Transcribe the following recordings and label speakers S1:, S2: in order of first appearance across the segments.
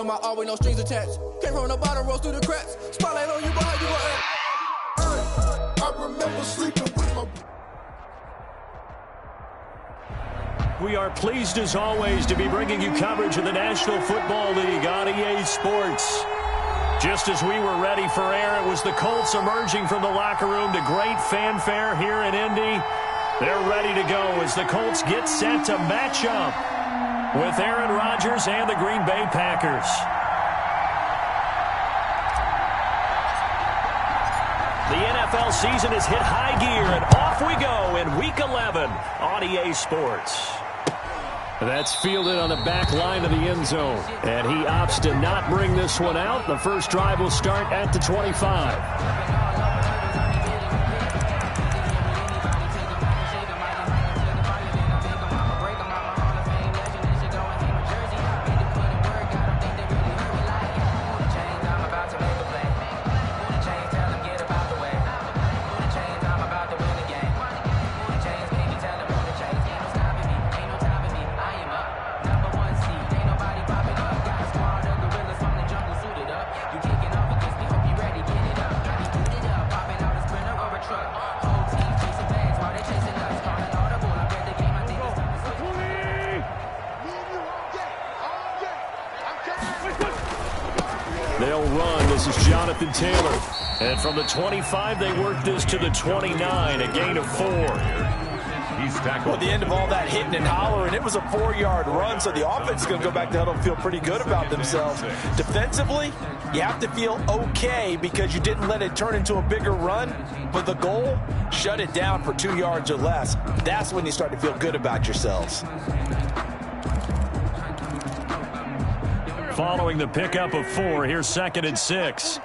S1: on my always no strings attached. Came from the bottom, rose through the cracks. Spotlight on you, but how you gon' act? I remember sleeping with my...
S2: We are pleased as always to be bringing you coverage of the National Football League on EA Sports. Just as we were ready for air, it was the Colts emerging from the locker room to great fanfare here in Indy. They're ready to go as the Colts get set to match up with Aaron Rodgers and the Green Bay Packers. The NFL season has hit high gear, and off we go in Week 11 on EA Sports. That's fielded on the back line of the end zone, and he opts to not bring this one out. The first drive will start at the 25. They'll run. This is Jonathan Taylor. And from the 25, they work this to the 29, a gain of 4.
S3: He's tackled. At the end of all that hitting and hollering, it was a 4-yard run, so the offense is going to go back to huddle and feel pretty good about themselves. Defensively, you have to feel okay because you didn't let it turn into a bigger run, but the goal, shut it down for 2 yards or less. That's when you start to feel good about yourselves.
S2: Following the pickup of 4, here's 2nd and 6.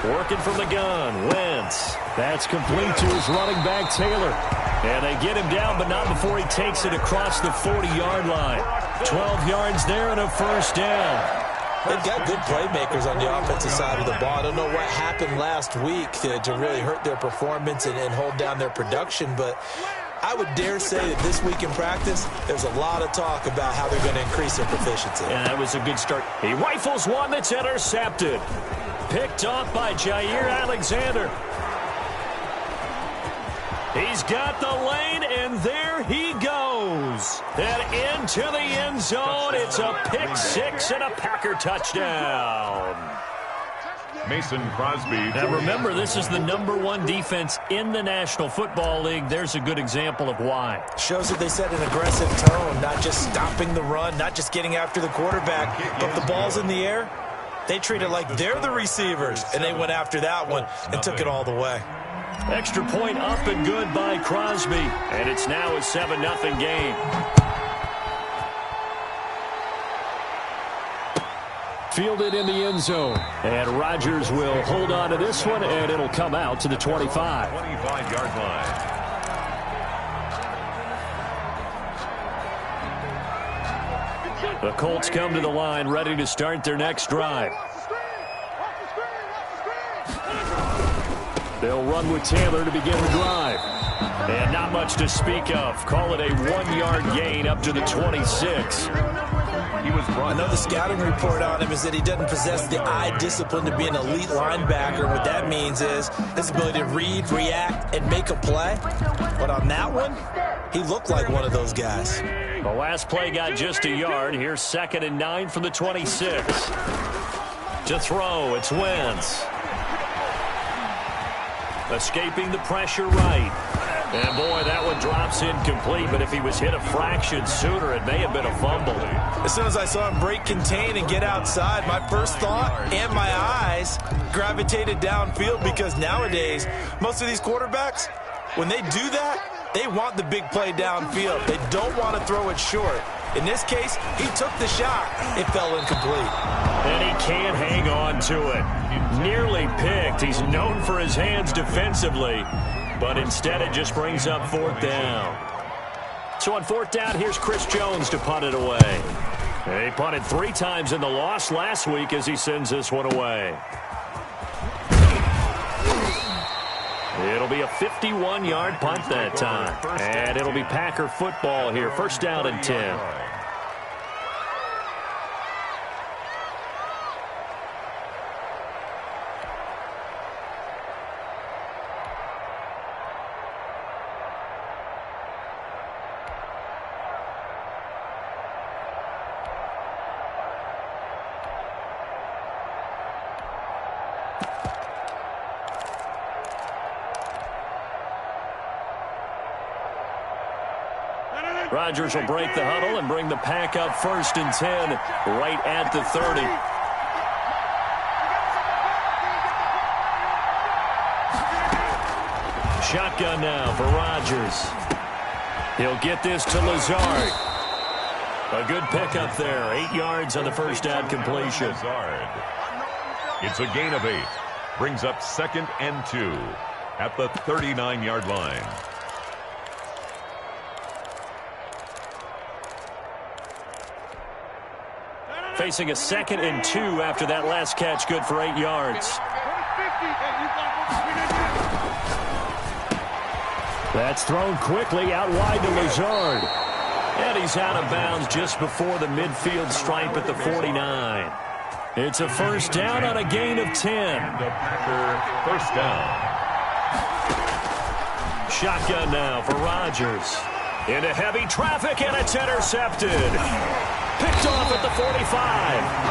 S2: Working from the gun, Wentz. That's complete to his running back, Taylor. And they get him down, but not before he takes it across the 40-yard line. 12 yards there and a first down.
S4: They've got good playmakers on the offensive side of the ball. I don't know what happened last week to really hurt their performance and hold down their production, but I would dare say that this week in practice, there's a lot of talk about how they're going to increase their proficiency.
S2: Yeah, that was a good start. He rifles one that's intercepted. Picked off by Jair Alexander. He's got the lane, and there he goes. And into the end zone. It's a pick 6 and a Packer touchdown.
S3: Mason Crosby.
S2: Now remember, this is the #1 defense in the National Football League. There's a good example of why.
S4: Shows that they set an aggressive tone, not just stopping the run, not just getting after the quarterback, but if the ball's in the air, they treat it like they're the receivers, and they went after that one and took it all the way.
S2: Extra point up and good by Crosby. And it's now a 7-0 game. Fielded in the end zone. And Rodgers will hold on to this one, and it'll come out to the 25.
S3: 25-yard line.
S2: The Colts come to the line, ready to start their next drive. They'll run with Taylor to begin the drive. And not much to speak of. Call it a 1-yard gain up to the 26.
S4: Another scouting report on him is that he doesn't possess the eye discipline to be an elite linebacker. What that means is his ability to read, react, and make a play. But on that one, he looked like one of those guys.
S2: The last play got just a yard. Here's 2nd and 9 from the 26. To throw, it's Wentz. Escaping the pressure right. And, boy, that one drops incomplete. But if he was hit a fraction sooner, it may have been a fumble.
S4: As soon as I saw him break contain and get outside, my first thought and my eyes gravitated downfield because nowadays, most of these quarterbacks, when they do that, they want the big play downfield. They don't want to throw it short. In this case, he took the shot. It fell incomplete.
S2: And he can't hang on to it. Nearly picked. He's known for his hands defensively, but instead it just brings up 4th down. So on 4th down, here's Chris Jones to punt it away. He punted 3 times in the loss last week as he sends this one away. It'll be a 51-yard punt that time. And it'll be Packer football here. First down and 10. Rodgers will break the huddle and bring the pack up first and 10 right at the 30. Shotgun now for Rodgers. He'll get this to Lazard. A good pickup there. 8 yards on the first down completion.
S5: It's a gain of 8. Brings up 2nd and 2 at the 39-yard line.
S2: Facing a 2nd and 2 after that last catch, good for 8 yards. That's thrown quickly out wide to Lazard. And he's out of bounds just before the midfield stripe at the 49. It's a first down on a gain of 10.
S5: The Packer first down.
S2: Shotgun now for Rodgers. Into heavy traffic, and it's intercepted. Picked off at the 45.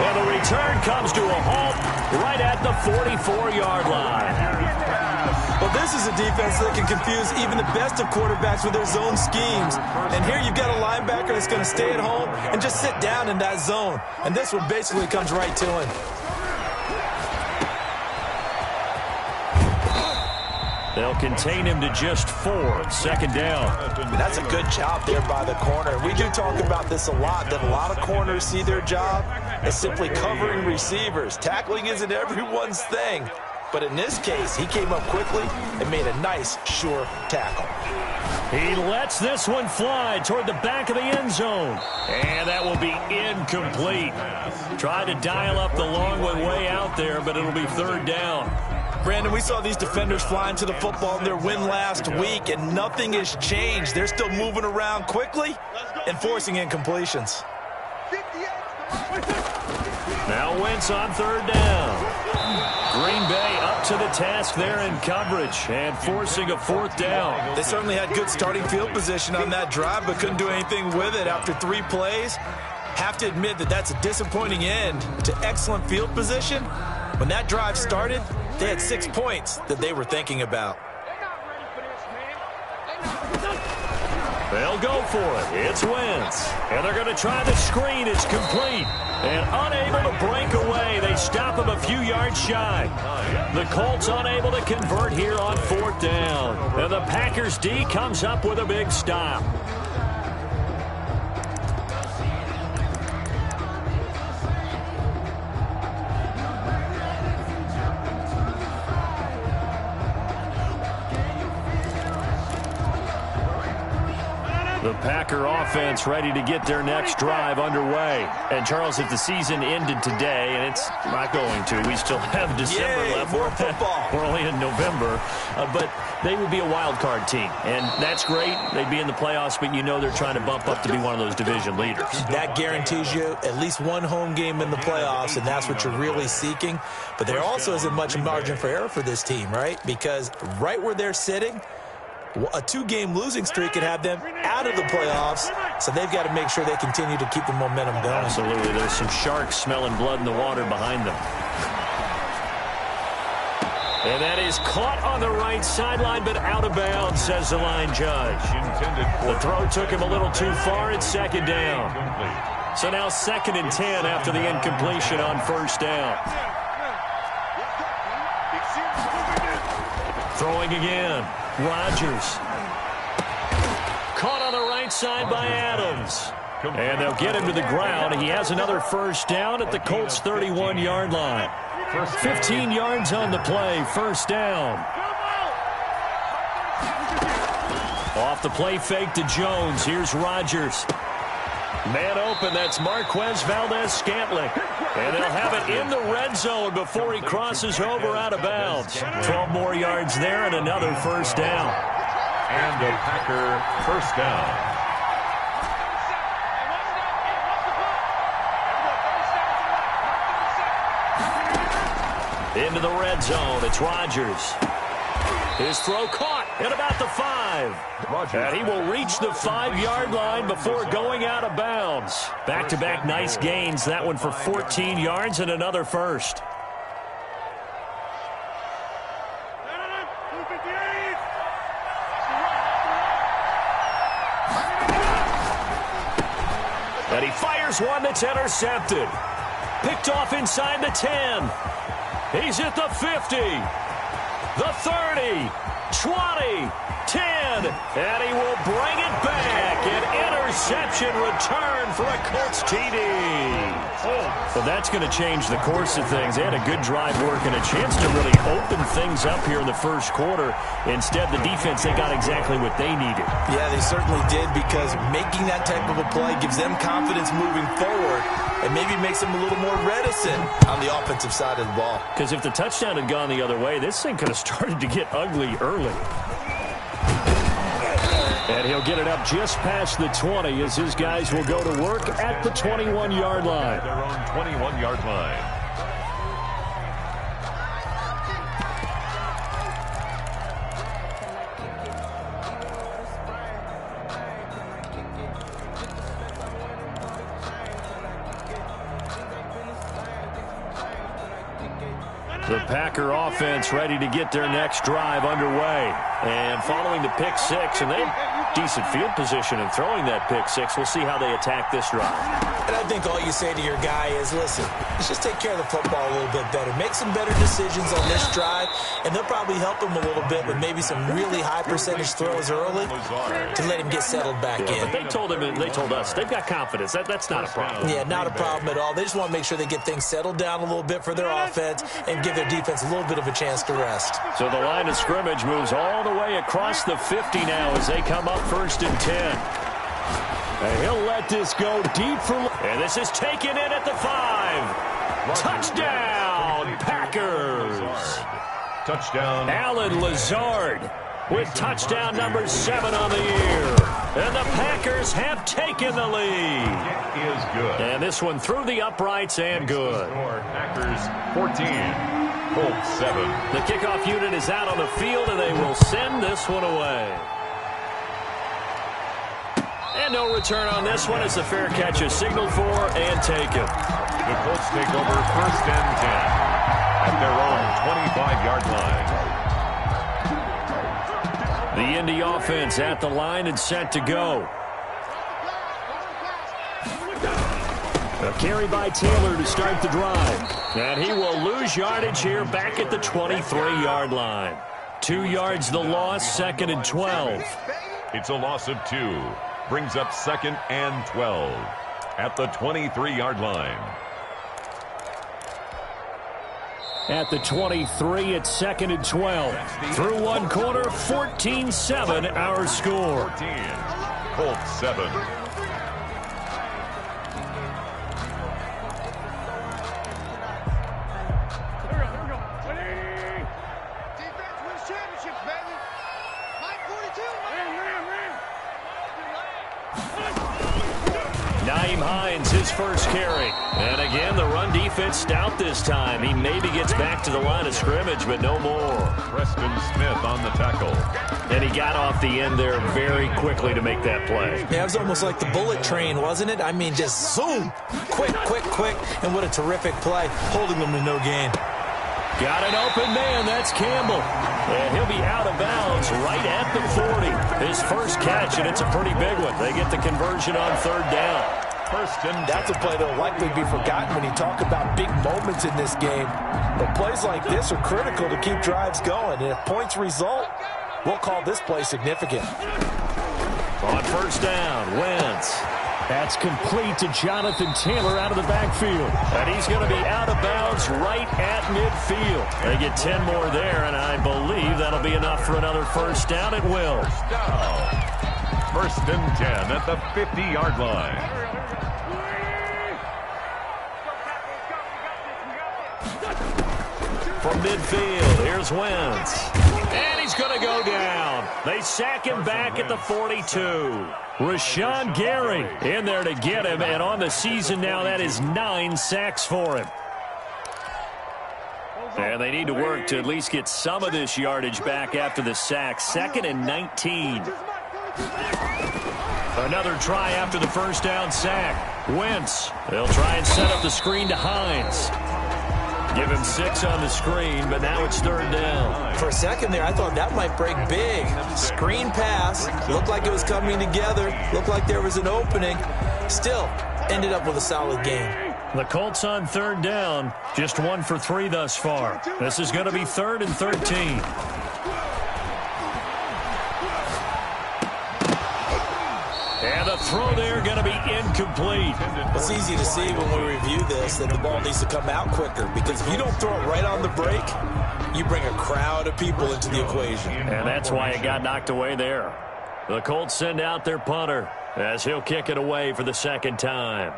S2: And the return comes to a halt right at the 44-yard line.
S4: Well, this is a defense that can confuse even the best of quarterbacks with their zone schemes. And here you've got a linebacker that's going to stay at home and just sit down in that zone. And this one basically comes right to him.
S2: They'll contain him to just 4. Second down.
S3: And that's a good job there by the corner. We do talk about this a lot, that a lot of corners see their job as simply covering receivers. Tackling isn't everyone's thing. But in this case, he came up quickly and made a nice, sure tackle.
S2: He lets this one fly toward the back of the end zone. And that will be incomplete. Tried to dial up the long one way out there, but it'll be third down.
S4: Brandon, we saw these defenders flying to the football in their win last week, and nothing has changed. They're still moving around quickly and forcing incompletions.
S2: Now Wentz on third down. Green Bay up to the task there in coverage and forcing a fourth down.
S4: They certainly had good starting field position on that drive, but couldn't do anything with it after 3 plays. Have to admit that that's a disappointing end to excellent field position. When that drive started, they had 6 points that they were thinking about.
S2: They'll go for it. It's Wentz. And they're going to try the screen. It's complete. And unable to break away. They stop him a few yards shy. The Colts unable to convert here on fourth down. And the Packers D comes up with a big stop. The Packer offense ready to get their next drive underway. And, Charles, if the season ended today, and it's not going to, we still have December left.
S4: More football.
S2: We're only in November. But they would be a wild card team. And that's great. They'd be in the playoffs, but you know they're trying to bump up to be one of those division leaders.
S4: That guarantees you at least one home game in the playoffs, and that's what you're really seeking. But there also isn't much margin for error for this team, right? Because right where they're sitting, a 2-game losing streak could have them out of the playoffs, so they've got to make sure they continue to keep the momentum going.
S2: Absolutely. There's some sharks smelling blood in the water behind them. And that is caught on the right sideline, but out of bounds, says the line judge. The throw took him a little too far. It's second down. So now 2nd and 10 after the incompletion on first down. Throwing again. Rodgers. Caught on the right side by Adams. And they'll get him to the ground. He has another first down at the Colts' 31-yard line. 15 yards on the play, first down. Off the play fake to Jones. Here's Rodgers. Man open, that's Marquez Valdez-Scantling. And they'll have it in the red zone before he crosses over out of bounds. 12 more yards there and another first down.
S5: And a Packer first down.
S2: Into the red zone, it's Rodgers. His throw caught at about the 5. And he will reach the 5-yard line before going out of bounds. Back-to-back nice gains, that one for 14 yards and another first. And he fires one that's intercepted. Picked off inside the 10. He's at the 50, the 30, 20, 10, and he will bring it back. An interception return for a Colts TD. But that's going to change the course of things. They had a good drive work and a chance to really open things up here in the first quarter. Instead, the defense, they got exactly what they needed.
S4: Yeah, they certainly did, because making that type of a play gives them confidence moving forward and maybe makes them a little more reticent on the offensive side of the ball.
S2: Because if the touchdown had gone the other way, this thing could have started to get ugly early. And he'll get it up just past the 20 as his guys will go to work at the 21-yard line.
S5: Their own 21-yard line.
S2: The Packer offense ready to get their next drive underway. And following the pick six, and they have decent field position in throwing that pick six. We'll see how they attack this drive.
S4: And I think all you say to your guy is, listen, let's just take care of the football a little bit better. Make some better decisions on this drive, and they'll probably help him a little bit with maybe some really high percentage throws early to let him get settled back in.
S2: But they told him, and they told us, they've got confidence. That's not a problem.
S4: Yeah, not a problem at all. They just want to make sure they get things settled down a little bit for their offense and give their defense a little bit of a chance to rest.
S2: So the line of scrimmage moves all the way across the 50 now as they come up 1st and 10. And he'll let this go deep for... And this is taken in at the 5. Touchdown, Packers.
S5: Touchdown.
S2: Alan Lazard with touchdown number 7 on the year. And the Packers have taken the lead.
S5: It is good.
S2: And this one through the uprights and good.
S5: Packers 14, Colts 7.
S2: The kickoff unit is out on the field, and they will send this one away. And no return on this one as the fair catch is signaled for and taken.
S5: The Colts take over 1st and 10 at their own 25-yard line.
S2: The Indy offense at the line and set to go. A carry by Taylor to start the drive. And he will lose yardage here back at the 23-yard line. 2 yards the loss, 2nd and 12.
S5: It's a loss of 2. Brings up 2nd and 12 at the 23-yard line.
S2: At the 23, it's 2nd and 12. Through one quarter, 14-7 our score.
S5: 14, Colts 7.
S2: His first carry. And again, the run defense stout this time. He maybe gets back to the line of scrimmage, but no more.
S5: Preston Smith on the tackle.
S2: And he got off the end there very quickly to make that play.
S4: Yeah, it was almost like the bullet train, wasn't it? I mean, just zoom. Quick, quick, quick. And what a terrific play, holding them to no gain.
S2: Got an open man. That's Campbell. And he'll be out of bounds right at the 40. His first catch, and it's a pretty big one. They get the conversion on 3rd down.
S3: That's a play that will likely be forgotten when you talk about big moments in this game. But plays like this are critical to keep drives going. And if points result, we'll call this play significant.
S2: On 1st down, Wentz. That's complete to Jonathan Taylor out of the backfield. And he's going to be out of bounds right at midfield. They get 10 more there, and I believe that'll be enough for another 1st down. It will.
S5: 1st and 10 at the 50-yard line.
S2: from midfield. Here's Wentz. And he's going to go down. They sack him back at the 42. Rashawn Gary in there to get him. And on the season now, that is 9 sacks for him. And they need to work to at least get some of this yardage back after the sack. 2nd and 19. Another try after the first down sack. Wentz. They'll try and set up the screen to Hines. Give him 6 on the screen, but now it's 3rd down.
S3: For a second there, I thought that might break big. Screen pass. Looked like it was coming together. Looked like there was an opening. Still, ended up with a solid game.
S2: The Colts on 3rd down. Just 1 for 3 thus far. This is going to be 3rd and 13. And the throw there going to be incomplete.
S3: It's easy to see when we review this that the ball needs to come out quicker, because if you don't throw it right on the break, you bring a crowd of people into the equation.
S2: And that's why it got knocked away there. The Colts send out their punter as he'll kick it away for the 2nd time.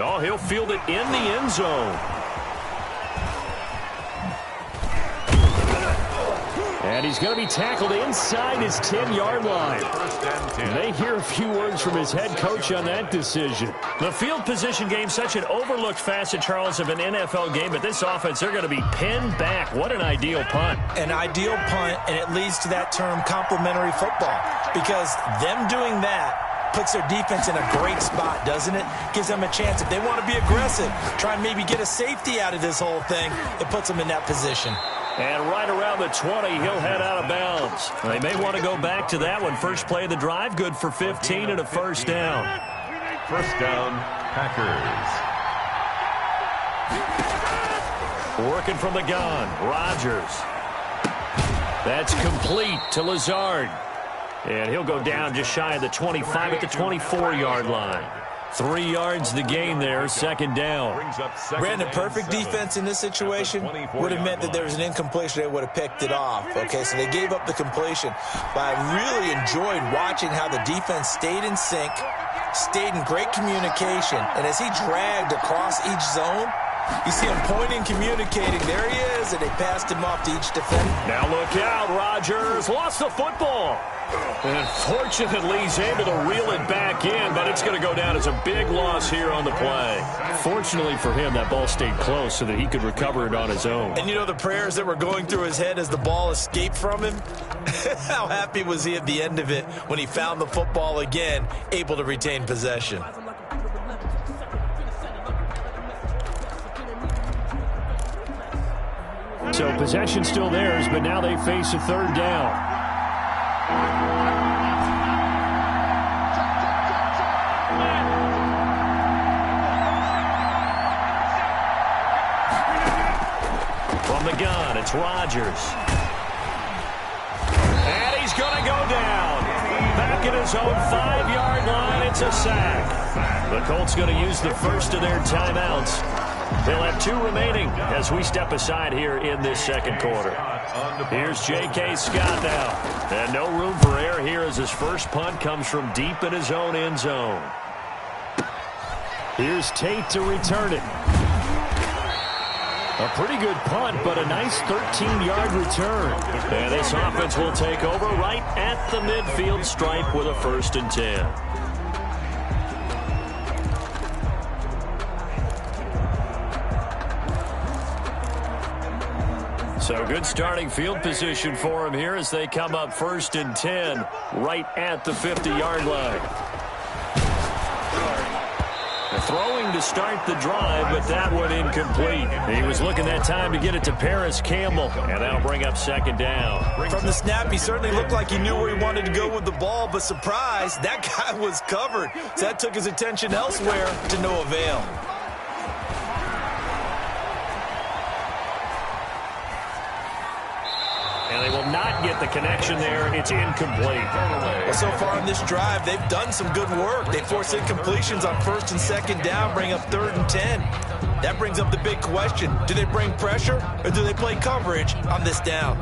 S2: Oh, he'll field it in the end zone. And he's going to be tackled inside his 10-yard line. And they hear a few words from his head coach on that decision. The field position game, such an overlooked facet, Charles, of an NFL game. But this offense, they're going to be pinned back. What an ideal punt.
S3: An ideal punt, and it leads to that term complementary football. Because them doing that puts their defense in a great spot, doesn't it? Gives them a chance. If they want to be aggressive, try and maybe get a safety out of this whole thing, it puts them in that position.
S2: And right around the 20, he'll head out of bounds. They may want to go back to that one. First play of the drive, good for 15 and a 1st down.
S5: 1st down, Packers.
S2: Working from the gun, Rodgers. That's complete to Lazard. And he'll go down just shy of the 25 at the 24-yard line. 3 yards the gain there, 2nd down.
S3: Brandon, perfect defense in this situation would have meant that there was an incompletion. They would have picked it off. Okay, so they gave up the completion. But I really enjoyed watching how the defense stayed in sync, stayed in great communication. And as he dragged across each zone, you see him pointing, communicating. There he is, and they passed him off to each defender.
S2: Now look out, Rodgers lost the football. And fortunately, he's able to reel it back in, but it's going to go down as a big loss here on the play. Fortunately for him, that ball stayed close so that he could recover it on his own.
S3: And you know the prayers that were going through his head as the ball escaped from him? How happy was he at the end of it when he found the football again, able to retain possession?
S2: So possession still theirs, but now they face a 3rd down. From the gun, it's Rodgers. And he's going to go down. Back at his own 5-yard line, it's a sack. The Colts going to use the first of their timeouts. They'll have 2 remaining as we step aside here in this 2nd quarter. Here's J.K. Scott now. And no room for error here as his first punt comes from deep in his own end zone. Here's Tate to return it. A pretty good punt, but a nice 13-yard return. And this offense will take over right at the midfield stripe with a 1st and 10. So good starting field position for him here as they come up 1st and 10 right at the 50-yard line. Throwing to start the drive, but that one incomplete. He was looking that time to get it to Paris Campbell, and that'll bring up 2nd down.
S3: From the snap, he certainly looked like he knew where he wanted to go with the ball, but surprise, that guy was covered. So that took his attention elsewhere to no avail.
S2: And they will not get the connection there. It's incomplete.
S3: Well, so far in this drive, they've done some good work. They force incompletions on 1st and 2nd down, bring up 3rd and 10. That brings up the big question. Do they bring pressure or do they play coverage on this down?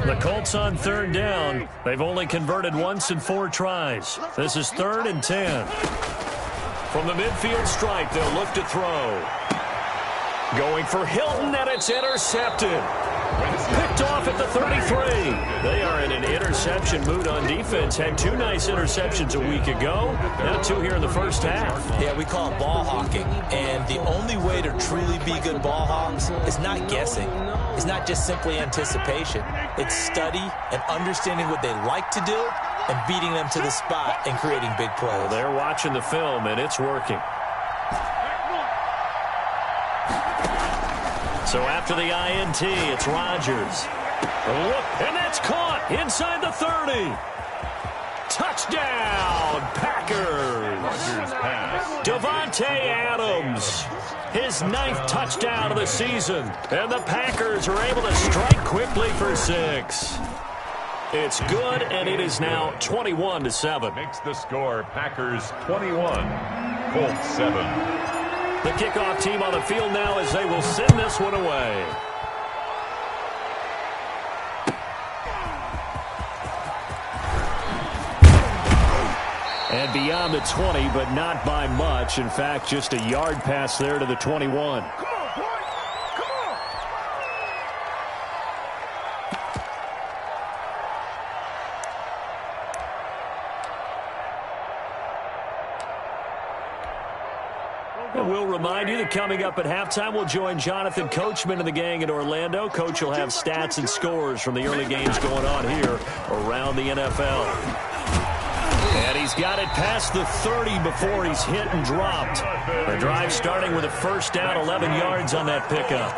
S2: The Colts on third down. They've only converted once in 4 tries. This is 3rd and 10. From the midfield stripe, they'll look to throw. Going for Hilton, and it's intercepted. Picked off at the 33. They are in an interception mood on defense. Had 2 nice interceptions a week ago. Now 2 here in the first half.
S3: Yeah, we call it ball hawking. And the only way to truly be good ball hawks is not guessing. It's not just simply anticipation. It's study and understanding what they like to do and beating them to the spot and creating big plays.
S2: Well, they're watching the film, and it's working. So after the INT, it's Rodgers. And that's caught inside the 30. Touchdown, Packers.
S5: Rodgers pass.
S2: Davante Adams, his 9th touchdown of the season. And the Packers are able to strike quickly for 6. It's good, and it is now 21-7.
S5: Makes the score Packers 21, Colts 7.
S2: The kickoff team on the field now as they will send this one away. And beyond the 20, but not by much. In fact, just a yard pass there to the 21. We'll remind you that coming up at halftime, we'll join Jonathan Coachman and the gang in Orlando. Coach will have stats and scores from the early games going on here around the NFL. And he's got it past the 30 before he's hit and dropped. The drive starting with a first down, 11 yards on that pickup.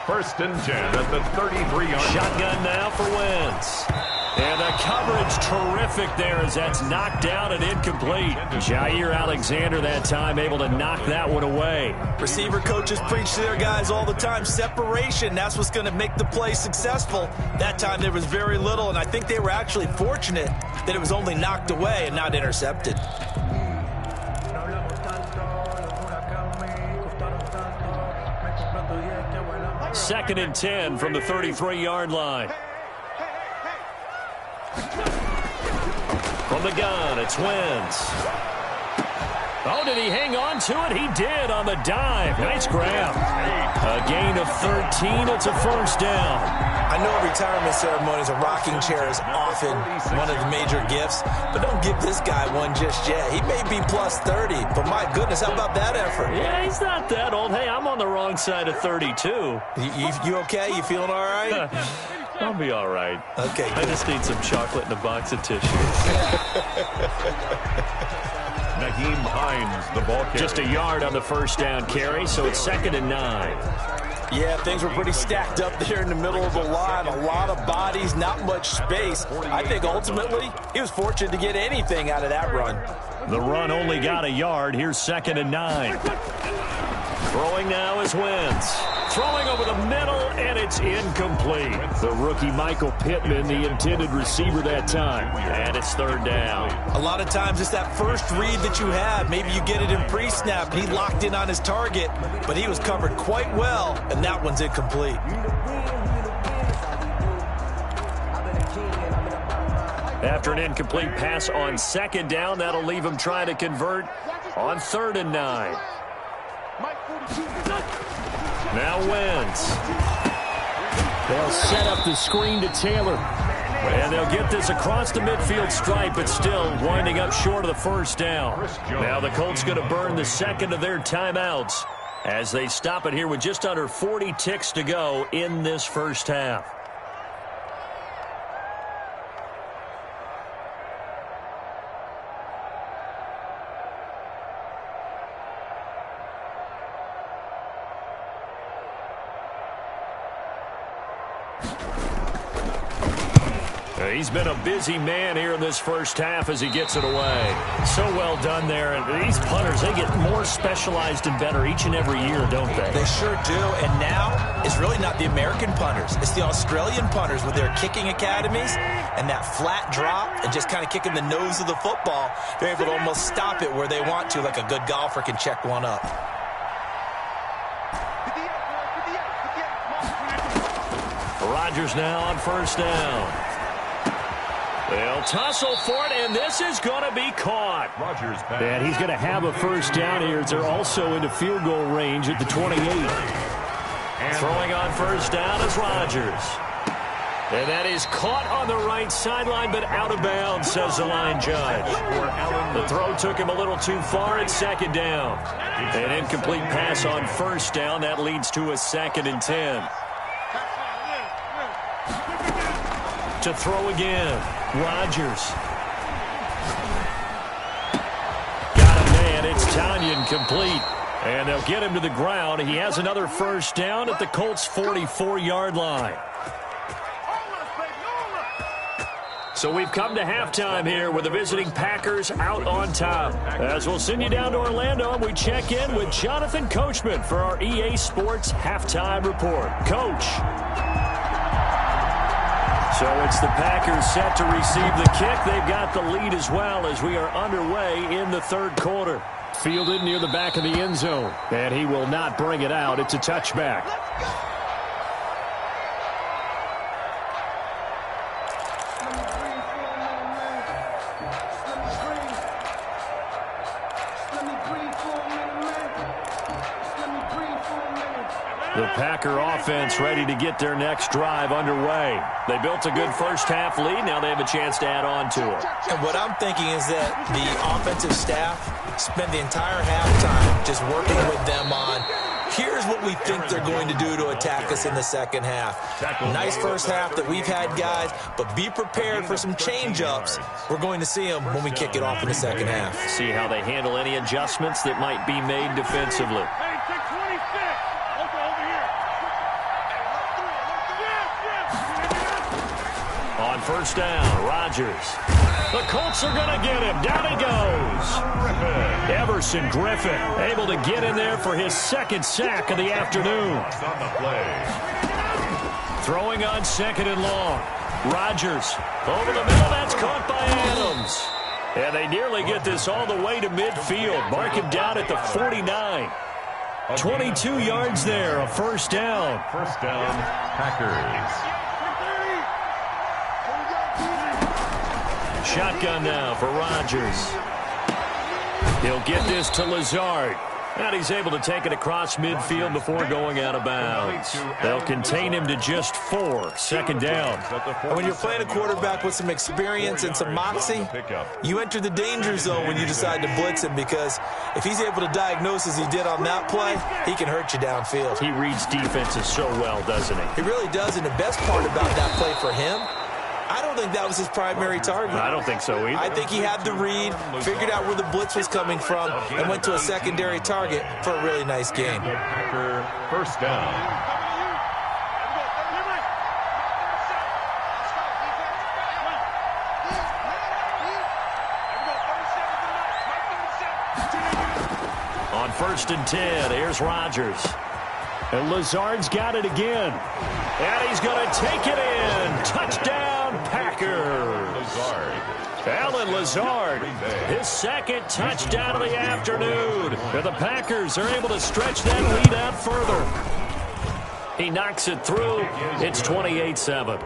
S5: 1st and 10 at the 33-yard.
S2: Shotgun now for Wentz. And the coverage terrific there as that's knocked down and incomplete. Jair Alexander that time able to knock that one away.
S3: Receiver coaches preach to their guys all the time. Separation, that's what's going to make the play successful. That time there was very little, and I think they were actually fortunate that it was only knocked away and not intercepted.
S2: Second and 10 from the 33-yard line. From the gun, it's Wentz. Oh, did he hang on to it? He did on the dive. Nice grab. A gain of 13. It's a first down.
S3: I know in retirement ceremonies, a rocking chair is often one of the major gifts, but don't give this guy one just yet. He may be plus 30, but my goodness, how about that effort?
S2: Yeah, he's not that old. Hey, I'm on the wrong side of 32.
S3: You okay? You feeling all right?
S2: I'll be all right.
S3: Okay,
S2: I just need some chocolate and a box of tissues.
S5: Naheem Hines, the ball carrier.
S2: Just a yard on the first down carry, so it's 2nd and 9.
S3: Yeah, things were pretty stacked up there in the middle of the line. A lot of bodies, not much space. I think ultimately he was fortunate to get anything out of that run.
S2: The run only got a yard. Here's 2nd and 9. Throwing now is Wentz. Throwing over the middle, and it's incomplete. The rookie Michael Pittman, the intended receiver that time. And it's 3rd down.
S3: A lot of times it's that first read that you have. Maybe you get it in pre-snap. He locked in on his target, but he was covered quite well, and that one's incomplete.
S2: After an incomplete pass on 2nd down, that'll leave him trying to convert on 3rd and 9. Now Wentz. They'll set up the screen to Taylor. And they'll get this across the midfield stripe, but still winding up short of the first down. Now the Colts going to burn the 2nd of their timeouts as they stop it here with just under 40 ticks to go in this first half. He's been a busy man here in this first half as he gets it away. So well done there. And these punters, they get more specialized and better each and every year, don't they?
S3: They sure do. And now it's really not the American punters. It's the Australian punters with their kicking academies and that flat drop and just kind of kicking the nose of the football. They're able to almost stop it where they want to, like a good golfer can check one up.
S2: Rodgers now on first down. They'll tussle for it, and this is going to be caught.
S5: Rodgers pass.
S2: And he's going to have a first down here. They're also into field goal range at the 28. Throwing on first down is Rodgers. And that is caught on the right sideline, but out of bounds, says the line judge. The throw took him a little too far at second down. An incomplete pass on first down. That leads to a 2nd and 10. To throw again, Rodgers. Got a man. It's Tanyan complete. And they'll get him to the ground. He has another first down at the Colts' 44-yard line. So we've come to halftime here with the visiting Packers out on top. As we'll send you down to Orlando, and we check in with Jonathan Coachman for our EA Sports Halftime Report. Coach. So it's the Packers set to receive the kick. They've got the lead as well as we are underway in the third quarter. Fielded near the back of the end zone. And he will not bring it out. It's a touchback. The Packer offense ready to get their next drive underway. They built a good first-half lead. Now they have a chance to add on to it.
S4: And what I'm thinking is that the offensive staff spent the entire halftime just working with them on, here's what we think they're going to do to attack us in the second half. Nice first half that we've had, guys, but be prepared for some change-ups. We're going to see them when we kick it off in the second half. See how they handle any adjustments that might be made defensively. On first down, Rodgers. The Colts are going to get him. Down he goes. Everson Griffin able to get in there for his second sack of the afternoon. Throwing on 2nd and long. Rodgers over the middle. That's caught by Adams. And they nearly get this all the way to midfield. Mark him down at the 49. 22 yards there, a first down.
S5: First down, Packers.
S2: Shotgun now for Rodgers. He'll get this to Lazard. And he's able to take it across midfield before going out of bounds. They'll contain him to just 4. Second down.
S4: And when you're playing a quarterback with some experience and some moxie, you enter the danger zone when you decide to blitz him, because if he's able to diagnose as he did on that play, he can hurt you downfield.
S2: He reads defenses so well, doesn't he?
S4: He really does, and the best part about that play for him, I don't think that was his primary target.
S2: I don't think so either.
S4: I think he had the read, figured out where the blitz was coming from, and went to a secondary target for a really nice game.
S5: Packer first down.
S2: On 1st and 10, here's Rodgers. And Lazard's got it again. And he's going to take it in. Touchdown, Packers. Alan Lazard, his second touchdown of the afternoon. And the Packers are able to stretch that lead out further. He knocks it through. It's 28-7.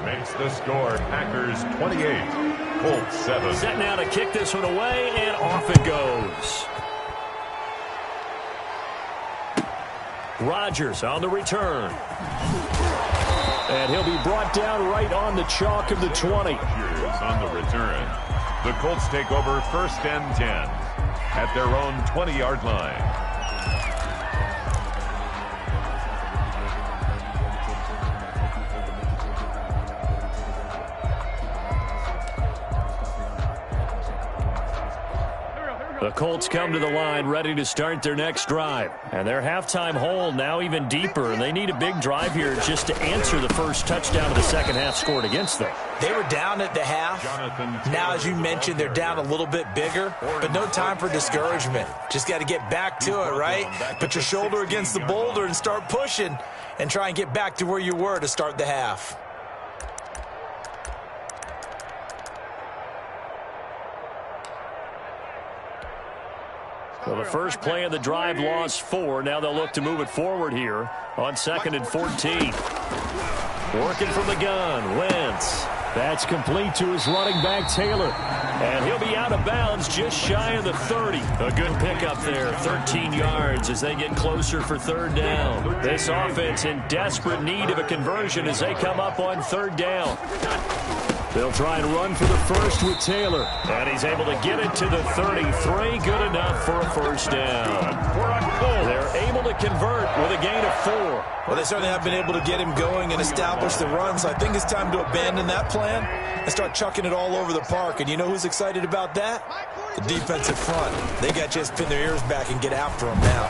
S5: Makes the score Packers 28, Colts 7.
S2: Set now to kick this one away, and off it goes. Rodgers on the return. And he'll be brought down right on the chalk of the 20.
S5: Rodgers on the return. The Colts take over 1st and 10 at their own 20-yard line.
S2: The Colts come to the line ready to start their next drive. And their halftime hole now even deeper. And they need a big drive here just to answer the first touchdown of the second half scored against them.
S4: They were down at the half. Now, as you mentioned, they're down a little bit bigger. But no time for discouragement. Just got to get back to it, right? Put your shoulder against the boulder and start pushing. And try and get back to where you were to start the half.
S2: Well, the first play of the drive lost 4. Now they'll look to move it forward here on 2nd and 14. Working from the gun, Wentz. That's complete to his running back, Taylor. And he'll be out of bounds just shy of the 30. A good pickup there, 13 yards as they get closer for 3rd down. This offense in desperate need of a conversion as they come up on 3rd down. They'll try and run for the first with Taylor. And he's able to get it to the 33. Good enough for a 1st down. They're able to convert with a gain of 4.
S4: Well, they certainly have been able to get him going and establish the run, so I think it's time to abandon that plan and start chucking it all over the park. And you know who's excited about that? The defensive front. They got to just pin their ears back and get after him now.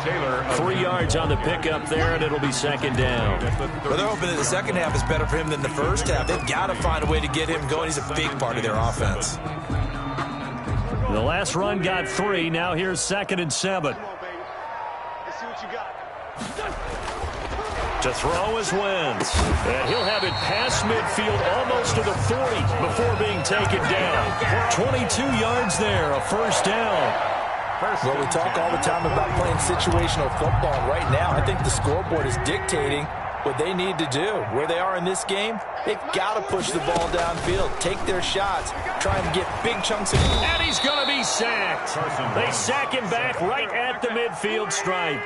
S5: Taylor,
S2: 3 yards on the pickup there, and it'll be 2nd down.
S4: Well, they're hoping that the second half is better for him than the first half. They've got to find a way to get him going. He's a big part of their offense.
S2: The last run got 3. Now here's 2nd and 7.
S1: Let's see what you got.
S2: To throw is Wentz. And he'll have it past midfield almost to the 40 before being taken down. 22 yards there, a 1st down.
S4: Well, we talk all the time about playing situational football. Right now, I think the scoreboard is dictating what they need to do. Where they are in this game, they've got to push the ball downfield, take their shots, try and get big chunks of...
S2: And he's going to be sacked. They sack him back right at the midfield stripe.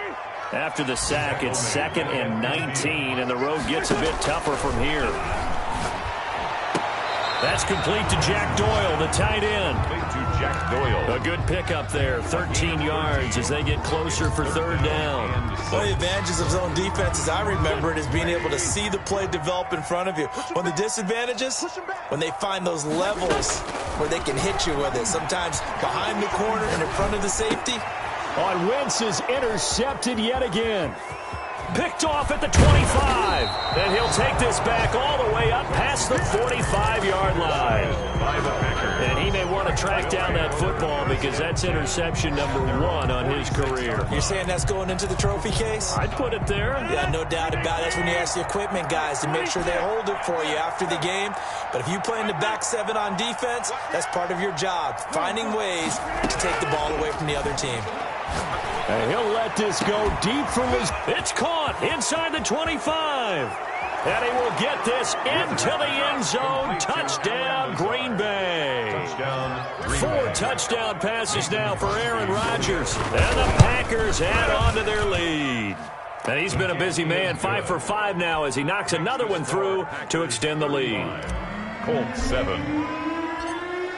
S2: After the sack, it's 2nd and 19, and the road gets a bit tougher from here. That's complete to Jack Doyle, the tight end.
S5: to Jack Doyle.
S2: A good pickup there, 13 yards as they get closer for 3rd down.
S4: One of the advantages of zone defense, as I remember it, is being able to see the play develop in front of you. One of the disadvantages, when they find those levels where they can hit you with it, sometimes behind the corner and in front of the safety.
S2: On Wentz is intercepted yet again. Picked off at the 25. And he'll take this back all the way up past the 45-yard line. And he may want to track down that football because that's interception number 1 on his career.
S4: You're saying that's going into the trophy case?
S2: I'd put it there.
S4: Yeah, no doubt about it. That's when you ask the equipment guys to make sure they hold it for you after the game. But if you play in the back 7 on defense, that's part of your job, finding ways to take the ball away from the other team.
S2: And he'll let this go deep from his... It's caught inside the 25. And he will get this into the end zone. Touchdown, Green Bay.
S5: Touchdown,
S2: 4 touchdown passes now for Aaron Rodgers. And the Packers add on to their lead. And he's been a busy man, 5 for 5 now as he knocks another one through to extend the lead.
S5: Colts 7.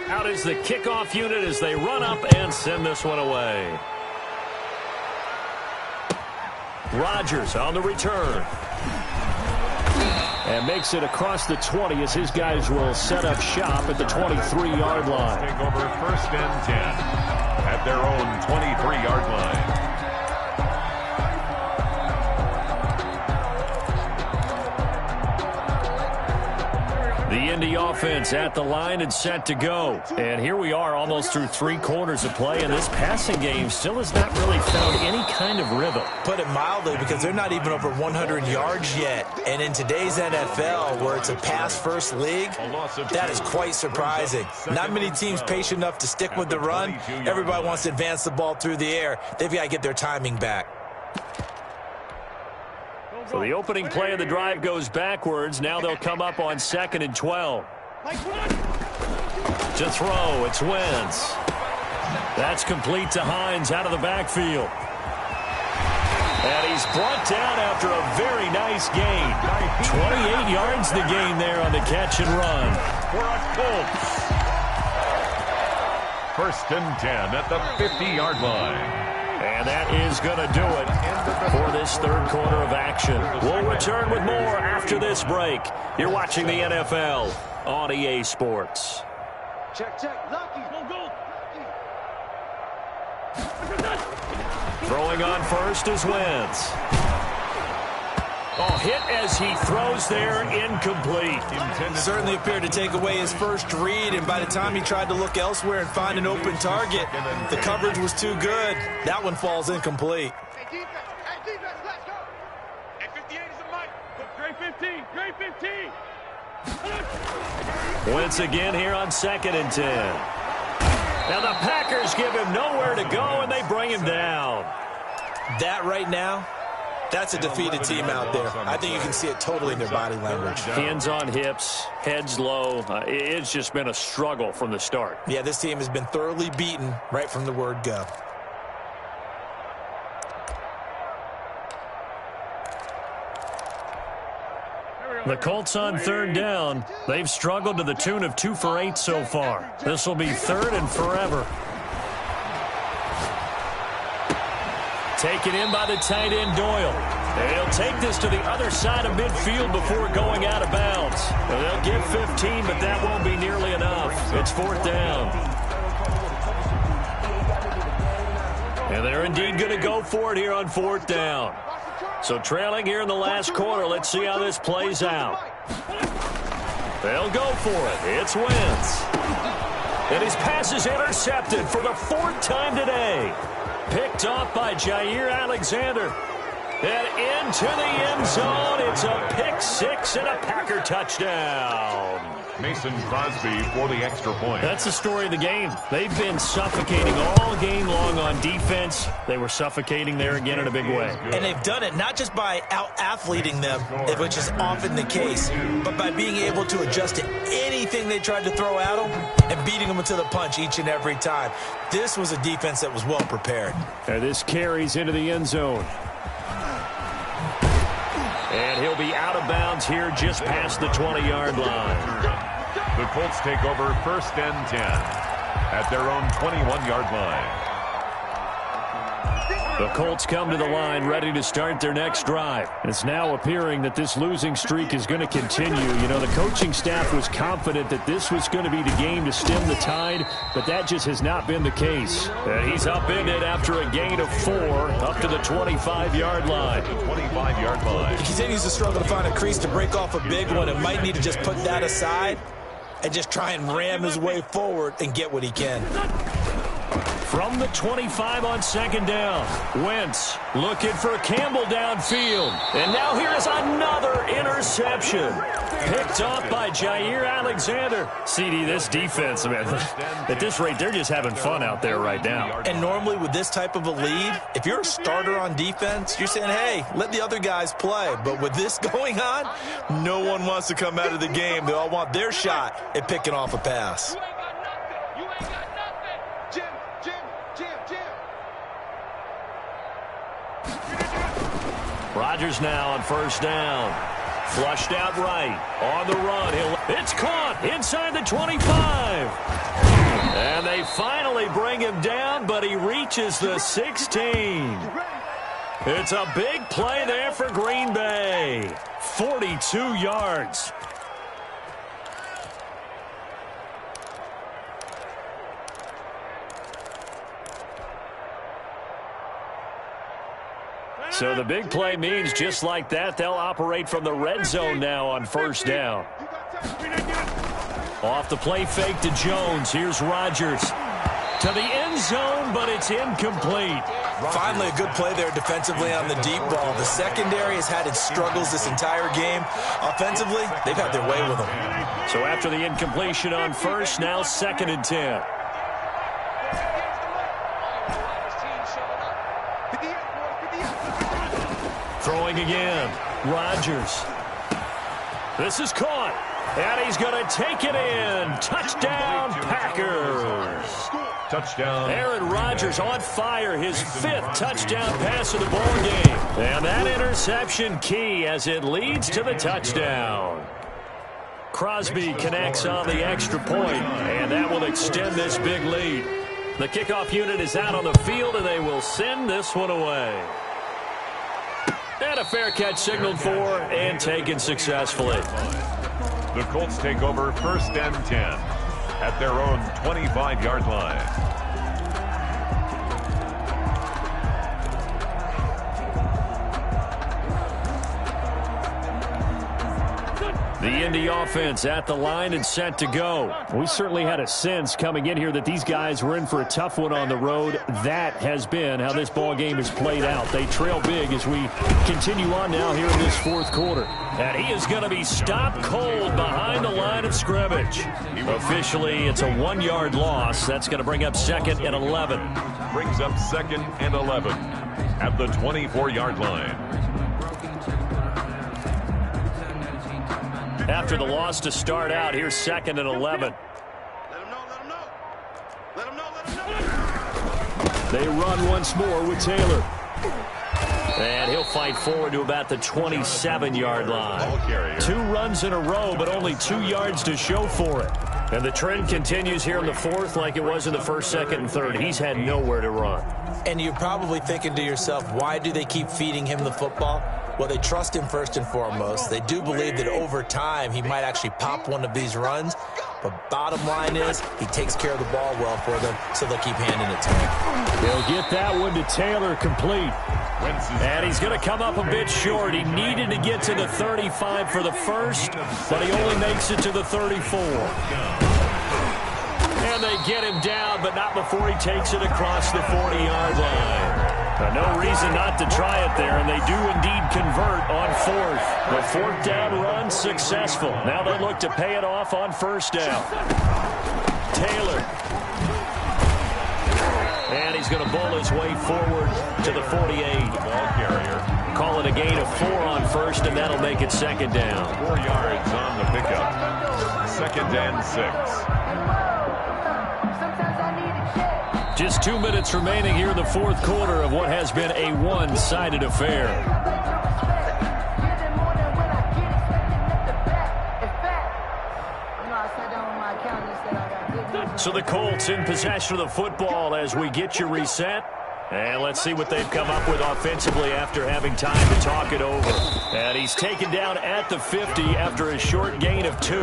S2: Out is the kickoff unit as they run up and send this one away. Rodgers on the return. And makes it across the 20 as his guys will set up shop at the 23-yard line.
S5: Take over 1st and 10 at their own 23-yard line.
S2: The Indy offense at the line and set to go. And here we are almost through 3 quarters of play, and this passing game still has not really found any kind of rhythm.
S4: Put it mildly, because they're not even over 100 yards yet. And in today's NFL, where it's a pass-first league, that is quite surprising. Not many teams patient enough to stick with the run. Everybody wants to advance the ball through the air. They've got to get their timing back.
S2: So the opening play of the drive goes backwards. Now they'll come up on 2nd and 12. To throw, it's Wentz. That's complete to Hines out of the backfield. And he's brought down after a very nice gain. 28 yards the gain there on the catch and run.
S5: For a Colts. 1st and 10 at the 50-yard line.
S2: And that is going to do it for this 3rd quarter of action. We'll return with more after this break. You're watching the NFL on EA Sports.
S1: Check. Lucky. Go.
S2: Throwing on first is Wentz. Oh, hit as he throws there, incomplete.
S4: Certainly appeared to take away his first read, and by the time he tried to look elsewhere and find an open target, the coverage was too good. That one falls incomplete.
S1: Hey, defense, let's go. Hey, 58 is a mic. Great 15.
S2: Wentz again here on 2nd and 10. And the Packers give him nowhere to go, and they bring him down.
S4: That right now, that's a defeated team out there. I think you can see it totally in their body language.
S2: Hands on hips, heads low. It's just been a struggle from the start.
S4: Yeah, this team has been thoroughly beaten right from the word go.
S2: The Colts on third down. They've struggled to the tune of 2 for 8 so far. This will be third and forever. Taken in by the tight end, Doyle. And he'll take this to the other side of midfield before going out of bounds. And they'll give 15, but that won't be nearly enough. It's fourth down. And they're indeed going to go for it here on fourth down. So trailing here in the last quarter, let's see how this plays out. They'll go for it. It's Wentz. And his pass is intercepted for the fourth time today. Picked off by Jair Alexander. And into the end zone. It's a pick six and a Packer touchdown.
S5: Mason Crosby for the extra point.
S2: That's the story of the game. They've been suffocating all game long on defense. They were suffocating there again in a big way.
S4: And they've done it not just by out-athleting them, which is often the case, but by being able to adjust to anything they tried to throw at them and beating them into the punch each and every time. This was a defense that was well prepared.
S2: And this carries into the end zone. And he'll be out of bounds here just past the 20-yard line.
S5: The Colts take over first and 10 at their own 21-yard line.
S2: The Colts come to the line ready to start their next drive. It's now appearing that this losing streak is going to continue. You know, the coaching staff was confident that this was going to be the game to stem the tide, but that just has not been the case. And he's upended after a gain of 4 up to the 25-yard line.
S5: 25-yard line.
S4: He continues to struggle to find a crease to break off a big one and might need to just put that aside and just try and ram his way forward and get what he can.
S2: From the 25 on second down, Wentz looking for Campbell downfield. And now here is another interception. Picked off by Jair Alexander. CD, this defense, man, at this rate, they're just having fun out there right now.
S4: And normally with this type of a lead, if you're a starter on defense, you're saying, hey, let the other guys play. But with this going on, no one wants to come out of the game. They all want their shot at picking off a pass.
S2: Rodgers now on first down. Flushed out right. On the run. It's caught inside the 25. And they finally bring him down, but he reaches the 16. It's a big play there for Green Bay. 42 yards. So the big play means just like that, they'll operate from the red zone now on first down. Off the play fake to Jones. Here's Rodgers to the end zone, but it's incomplete.
S4: Finally, a good play there defensively on the deep ball. The secondary has had its struggles this entire game. Offensively, they've had their way with them.
S2: So after the incompletion on first, now second and 10. Throwing again. Rodgers. This is caught. And he's going to take it in. Touchdown, Packers.
S5: Touchdown.
S2: Aaron Rodgers on fire. His 5th touchdown pass of the ball game. And that interception key as it leads to the touchdown. Crosby connects on the extra point, and that will extend this big lead. The kickoff unit is out on the field, and they will send this one away. And a fair catch signaled for and taken successfully.
S5: The Colts take over first and 10 at their own 25-yard line.
S2: The Indy offense at the line and set to go. We certainly had a sense coming in here that these guys were in for a tough one on the road. That has been how this ball game has played out. They trail big as we continue on now here in this fourth quarter. And he is going to be stopped cold behind the line of scrimmage. Officially, it's a 1-yard loss. That's going to bring up 2nd and 11.
S5: Brings up 2nd and 11 at the 24-yard line.
S2: After the loss to start out, here's 2nd and 11. They run once more with Taylor. And he'll fight forward to about the 27-yard line. 2 runs in a row, but only 2 yards to show for it. And the trend continues here in the fourth like it was in the first, second, and third. He's had nowhere to run.
S3: And you're probably thinking to yourself, why do they keep feeding him the football? Well, they trust him first and foremost. They do believe that over time he might actually pop one of these runs. But bottom line is he takes care of the ball well for them, so they'll keep handing it to him.
S2: They'll get that one to Taylor complete. And he's going to come up a bit short. He needed to get to the 35 for the first, but he only makes it to the 34. And they get him down, but not before he takes it across the 40-yard line. No reason not to try it there, and they do indeed convert on fourth. The 4th down run successful. Now they look to pay it off on 1st down. Taylor. And he's going to bowl his way forward to the 48.
S5: Ball carrier.
S2: Call it a gain of 4 on 1st, and that'll make it 2nd down.
S5: 4 yards on the pickup. 2nd and 6.
S2: Just 2 minutes remaining here in the fourth quarter of what has been a one-sided affair. So the Colts in possession of the football as we get you reset. And let's see what they've come up with offensively after having time to talk it over. And he's taken down at the 50 after a short gain of 2.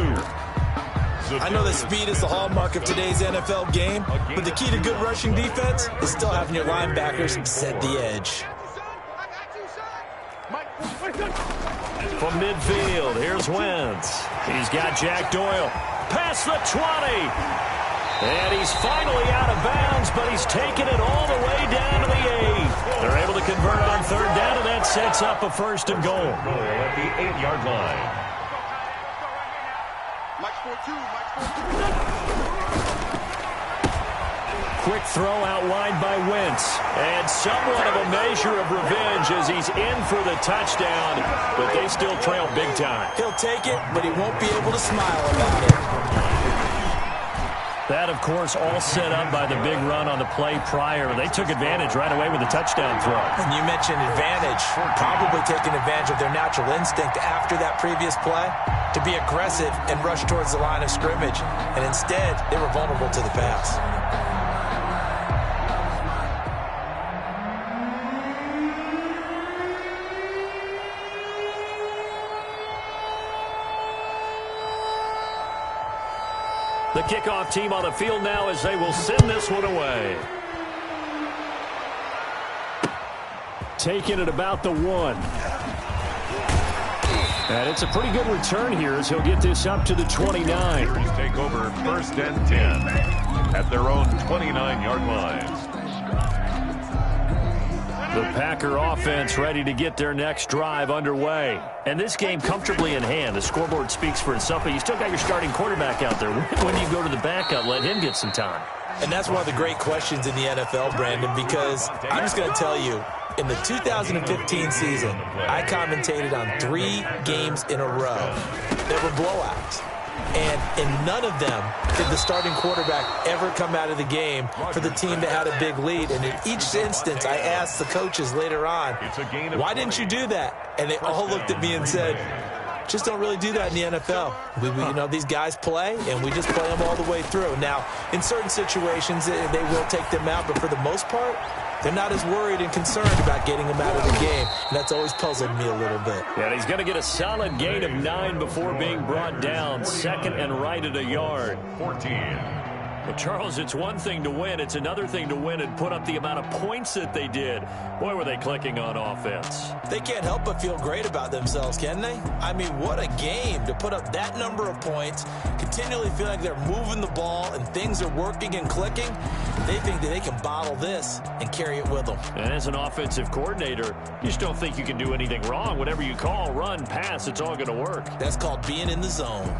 S4: I know that speed is the hallmark of today's NFL game, but the key to good rushing defense is still having your linebackers set the edge.
S2: From midfield, here's Wentz. He's got Jack Doyle. Past the 20. And he's finally out of bounds, but he's taken it all the way down to the 8. They're able to convert on 3rd down, and that sets up a 1st and goal.
S5: At the 8-yard line.
S2: Quick throw out wide by Wentz. And somewhat of a measure of revenge as he's in for the touchdown, but they still trail big time.
S3: He'll take it, but he won't be able to smile about it.
S2: That, of course, all set up by the big run on the play prior. They took advantage right away with the touchdown throw.
S3: And you mentioned advantage, probably taking advantage of their natural instinct after that previous play to be aggressive and rush towards the line of scrimmage. And instead, they were vulnerable to the pass.
S2: The kickoff team on the field now as they will send this one away. Taking it about the 1. And it's a pretty good return here as he'll get this up to the 29.
S5: He's take over 1st and 10 at their own 29-yard line.
S2: The Packer offense ready to get their next drive underway. And this game comfortably in hand. The scoreboard speaks for itself, but you still got your starting quarterback out there. When do you go to the backup? Let him get some time.
S3: And that's one of the great questions in the NFL, Brandon, because I'm just going to tell you, in the 2015 season, I commentated on 3 games in a row that were blowouts. And in none of them did the starting quarterback ever come out of the game for the team that had a big lead. And in each instance, I asked the coaches later on, why didn't you do that? And they all looked at me and said, just don't really do that in the NFL. You know, these guys play, and we just play them all the way through. Now, in certain situations, they will take them out, but for the most part, they're not as worried and concerned about getting him out of the game. And that's always puzzled me a little bit.
S2: And he's going to get a solid gain of 9 before being brought down. 2nd and right at a yard.
S5: 14.
S2: Well, Charles, it's one thing to win. It's another thing to win and put up the amount of points that they did. Boy, were they clicking on offense.
S4: They can't help but feel great about themselves, can they? I mean, what a game to put up that number of points, continually feel like they're moving the ball and things are working and clicking. They think that they can bottle this and carry it with them.
S2: And as an offensive coordinator, you just don't think you can do anything wrong. Whatever you call, run, pass, it's all going to work.
S4: That's called being in the zone.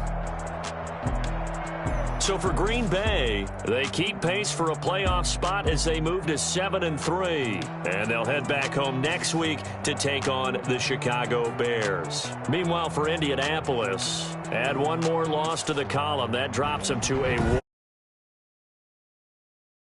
S2: So for Green Bay, they keep pace for a playoff spot as they move to 7-3. And they'll head back home next week to take on the Chicago Bears. Meanwhile, for Indianapolis, add one more loss to the column. That drops them to a